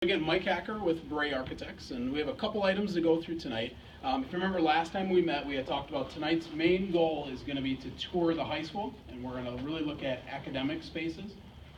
Again, Mike Hacker with Bray Architects, and we have a couple items to go through tonight. If you remember last time we met, we had talked about tonight's main goal is going to be to tour the high school, and we're going to really look at academic spaces.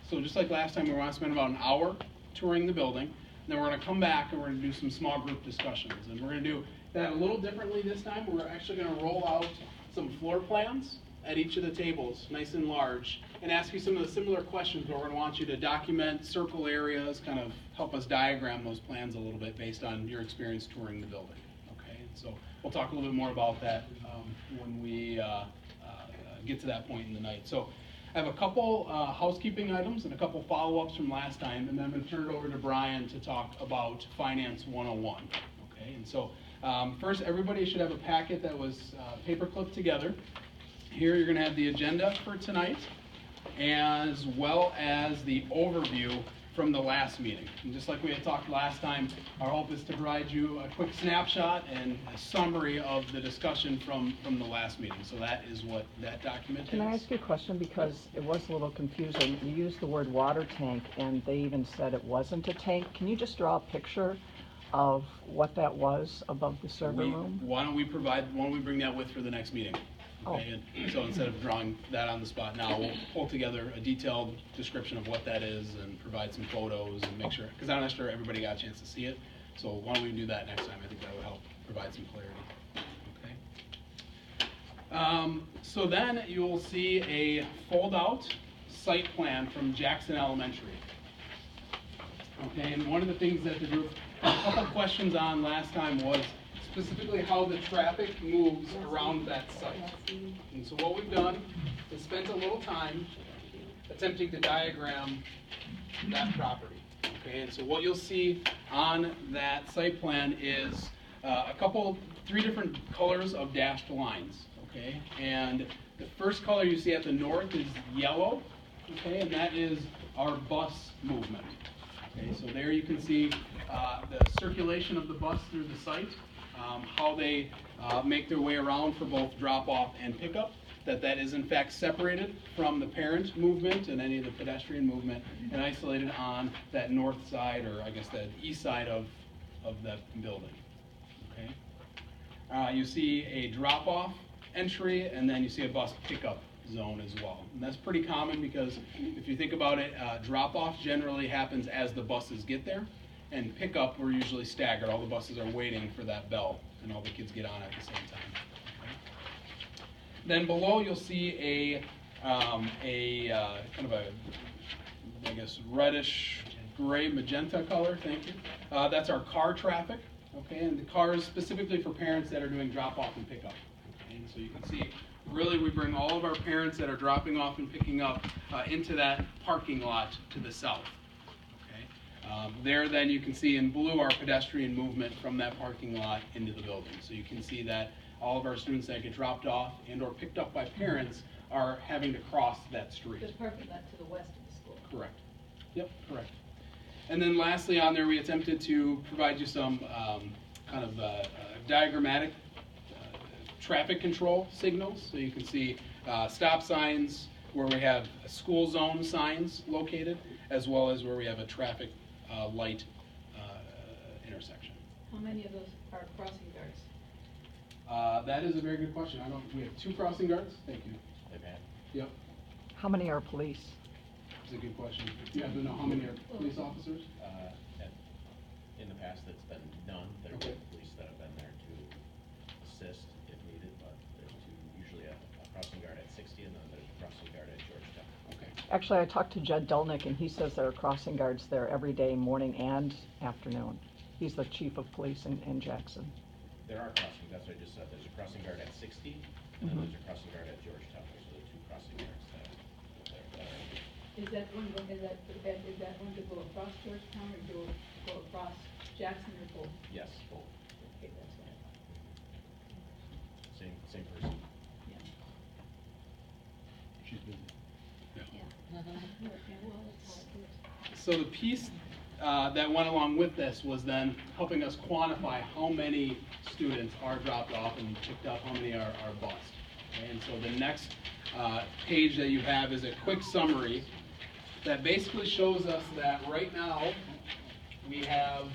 So just like last time, we're going to spend about an hour touring the building, and then we're going to come back and we're going to do some small group discussions. And we're going to do that a little differently this time. We're actually going to roll out some floor plans at each of the tables, nice and large, and ask you some of the similar questions where we're going to want you to document, circle areas, kind of help us diagram those plans a little bit based on your experience touring the building. Okay, and so we'll talk a little bit more about that when we get to that point in the night. So I have a couple housekeeping items and a couple follow-ups from last time, and then I'm going to turn it over to Brian to talk about Finance 101. Okay, and so first, everybody should have a packet that was paper clipped together. Here you're going to have the agenda for tonight, as well as the overview from the last meeting. And just like we had talked last time, our hope is to provide you a quick snapshot and a summary of the discussion from the last meeting. So that is what that document is. Can I ask you a question, because it was a little confusing? You used the word water tank, and they even said it wasn't a tank. Can you just draw a picture of what that was above the server room? Why don't we bring that with for the next meeting? Okay, and so instead of drawing that on the spot now, we'll pull together a detailed description of what that is and provide some photos and make sure, because I'm not sure everybody got a chance to see it. So why don't we do that next time? I think that would help provide some clarity. Okay. So then you will see a fold-out site plan from Jackson Elementary. Okay, and one of the things that the group, a couple questions on last time was specifically how the traffic moves around that site. And so what we've done is spent a little time attempting to diagram that property. Okay, and so what you'll see on that site plan is three different colors of dashed lines. Okay, and the first color you see at the north is yellow. Okay, and that is our bus movement. Okay, so there you can see the circulation of the bus through the site. How they make their way around for both drop-off and pickup, that is in fact separated from the parent movement and any of the pedestrian movement and isolated on that north side, or I guess that east side of that building. Okay. You see a drop-off entry, and then you see a bus pickup zone as well. And that's pretty common because if you think about it, drop-off generally happens as the buses get there. And pickup, we're usually staggered. All the buses are waiting for that bell, and all the kids get on at the same time. Okay. Then below, you'll see a kind of a, I guess, reddish gray magenta color. Thank you. That's our car traffic. Okay, and the car is specifically for parents that are doing drop-off and pickup. Okay, and so you can see, really, we bring all of our parents that are dropping off and picking up into that parking lot to the south. There then you can see in blue our pedestrian movement from that parking lot into the building. So you can see that all of our students that get dropped off and or picked up by parents are having to cross that street. The parking lot to the west of the school. Correct. Yep, correct. And then lastly on there we attempted to provide you some kind of diagrammatic traffic control signals. So you can see stop signs where we have school zone signs located, as well as where we have a traffic light intersection. How many of those are crossing guards? That is a very good question. We have 2 crossing guards. Thank you. Yep. How many are police? That's a good question. You have to know how many are police officers? In the past, it's been none. There are police that have been there to assist if needed, but there's usually a crossing guard at 60, and then there's a crossing guard at Georgetown. Okay. Actually, I talked to Jed Delnick, and he says there are crossing guards there every day, morning and afternoon. He's the chief of police in Jackson. There are crossing, that's what I just said. There's a crossing guard at 60, and then there's a crossing guard at Georgetown. Those are the 2 crossing guards that are. Is that one to go across Georgetown or go across Jackson or both? Yes, both. Okay, that's right. Same person. Yeah. She's busy. Yeah. So the piece that went along with this was then helping us quantify how many students are dropped off and picked up, how many are bused. Okay? And so the next page that you have is a quick summary that basically shows us that right now we have,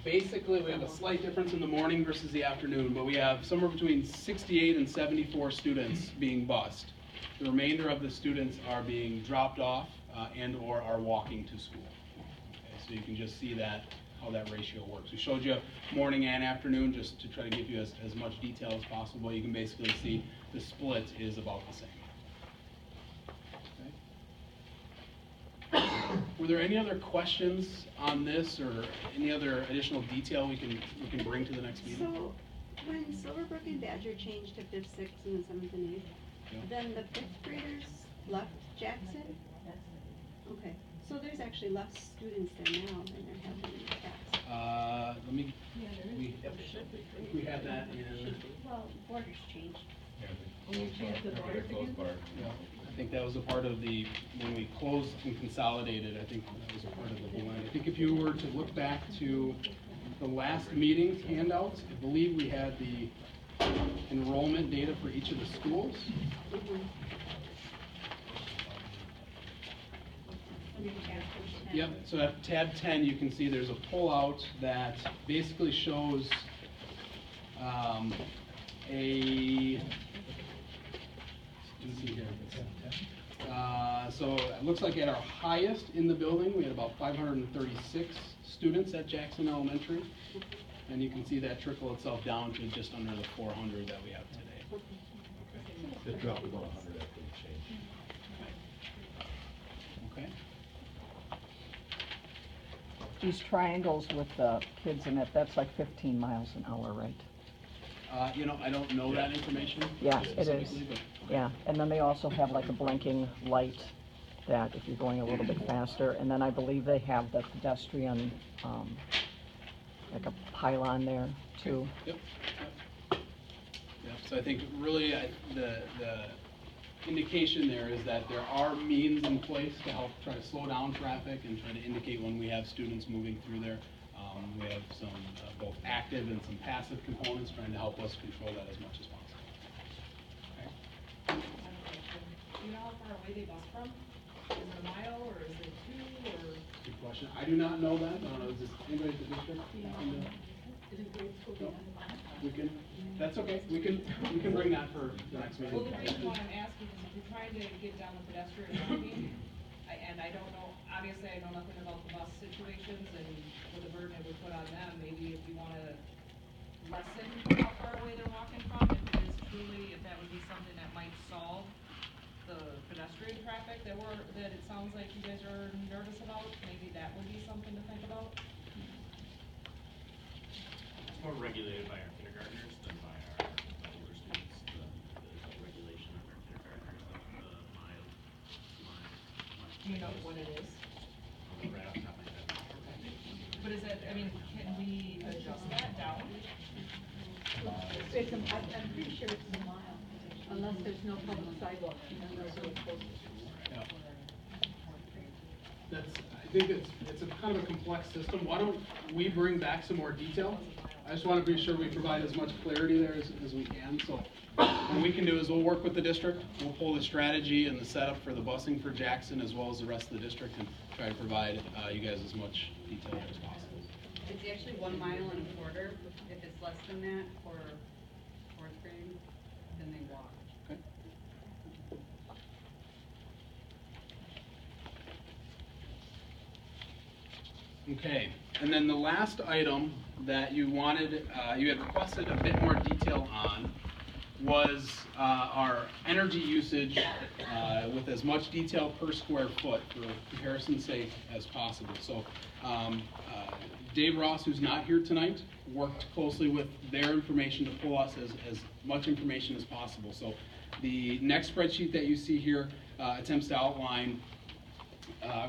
basically, we have a slight difference in the morning versus the afternoon, but we have somewhere between 68 and 74 students being bused. The remainder of the students are being dropped off and or are walking to school. Okay, so you can just see that, how that ratio works. We showed you morning and afternoon just to try to give you as much detail as possible. You can basically see the split is about the same. Okay. Were there any other questions on this or any other additional detail we can bring to the next meeting? So, when Silverbrook and Badger changed to 5th, 6th, and 7th and 8th, Yeah. then the 5th graders left Jackson? Okay, so there's actually less students there now than there have been in the past. Let me, Yeah, there is. we, There should be. we had that in, Well, borders changed. When you change the borders again? yeah, I think that was a part of the, when we closed and consolidated, I think that was a part of the blend. I think if you were to look back to the last meeting's handouts, I believe we had the enrollment data for each of the schools. Yep, so at tab 10, you can see there's a pullout that basically shows let's see here. So it looks like at our highest in the building, we had about 536 students at Jackson Elementary. And you can see that trickle itself down to just under the 400 that we have today. It dropped about 100 after the change. Okay. These triangles with the kids in it, that's like 15 miles an hour, right? You know, I don't know that information. Yeah, it is. specifically, but- Yeah, and then they also have like a blinking light that if you're going a little bit faster, and then I believe they have the pedestrian, like a pylon there too. Yep. Yep, so I think really the indication there is that there are means in place to help try to slow down traffic and try to indicate when we have students moving through there. We have some both active and some passive components trying to help us control that as much as possible. Okay. Do you know how far away they bus from? Is it a mile or is it 2 or? Good question. I do not know that. I don't know, is this anybody at the district? Isn't grade school No. beyond the mile? We can, that's okay. We can bring that for the next meeting. Well, the reason why I'm asking is if you're trying to get down the pedestrian walking, and I don't know, obviously I know nothing about the bus situations and what the burden it would put on them, maybe if you wanna lessen how far away they're walking from, if it is truly, if that would be something that might solve the pedestrian traffic that it sounds like you guys are nervous about, maybe that would be something to think about. It's more regulated by our kindergartners than by our older students. There's a regulation of our kindergartners of the mile. Do you know what it is? Right off the top of my head. But is it, I mean, can we adjust that down? It's I'm pretty sure it's a mile, unless there's no public sidewalk, and then those are closed. Yeah. I think it's a kind of a complex system. Why don't we bring back some more detail? I just want to be sure we provide as much clarity there as we can. So what we can do is we'll work with the district. We'll pull the strategy and the setup for the busing for Jackson as well as the rest of the district and try to provide you guys as much detail as possible. It's actually 1 mile and a quarter. If it's less than that for 4th grade, then they walk. Okay. Okay, and then the last item that you wanted, you had requested a bit more detail on was our energy usage with as much detail per square foot for comparison's sake as possible. So Dave Ross, who's not here tonight, worked closely with their information to pull us as much information as possible. So the next spreadsheet that you see here attempts to outline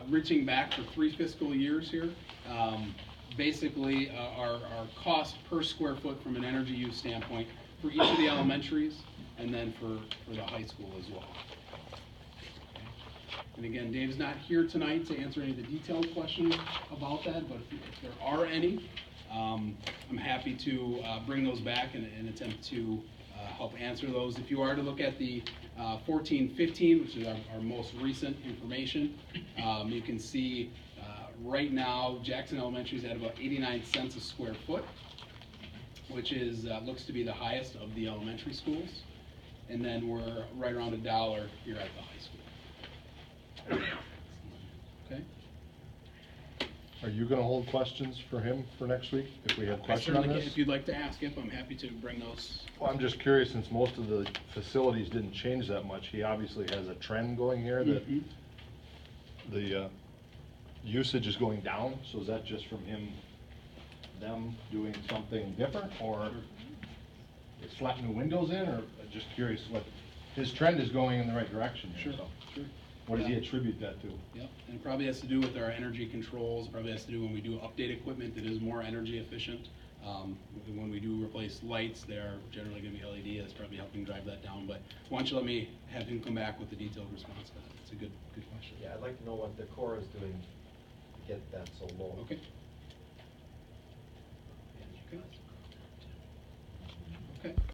reaching back for 3 fiscal years here. Basically, our cost per square foot from an energy use standpoint for each of the elementaries and then for the high school as well. Okay. And again, Dave's not here tonight to answer any of the detailed questions about that, but if there are any, I'm happy to bring those back and attempt to help answer those. If you are to look at the 14-15, which is our most recent information, you can see Right now, Jackson Elementary's at about 89 cents a square foot, which is, looks to be the highest of the elementary schools. And then we're right around $1 here at the high school. Okay? Are you gonna hold questions for him for next week, if we have I questions on certainly can, this? if you'd like to ask, if I'm happy to bring those. Well, I'm just curious, since most of the facilities didn't change that much, he obviously has a trend going here that Mhm. the usage is going down, so is that just from them doing something different, or it's slapping new windows in, or just curious what, his trend is going in the right direction here, Sure, so. sure. What does he Yeah. attribute that to? Yep, and it probably has to do with our energy controls, it probably has to do when we do update equipment that is more energy efficient. When we do replace lights, they're generally gonna be LED, that's probably helping drive that down, but why don't you let me have him come back with a detailed response to that, it's a good question. Yeah, I'd like to know what the Corps is doing to get that so low. Okay. Okay. Okay.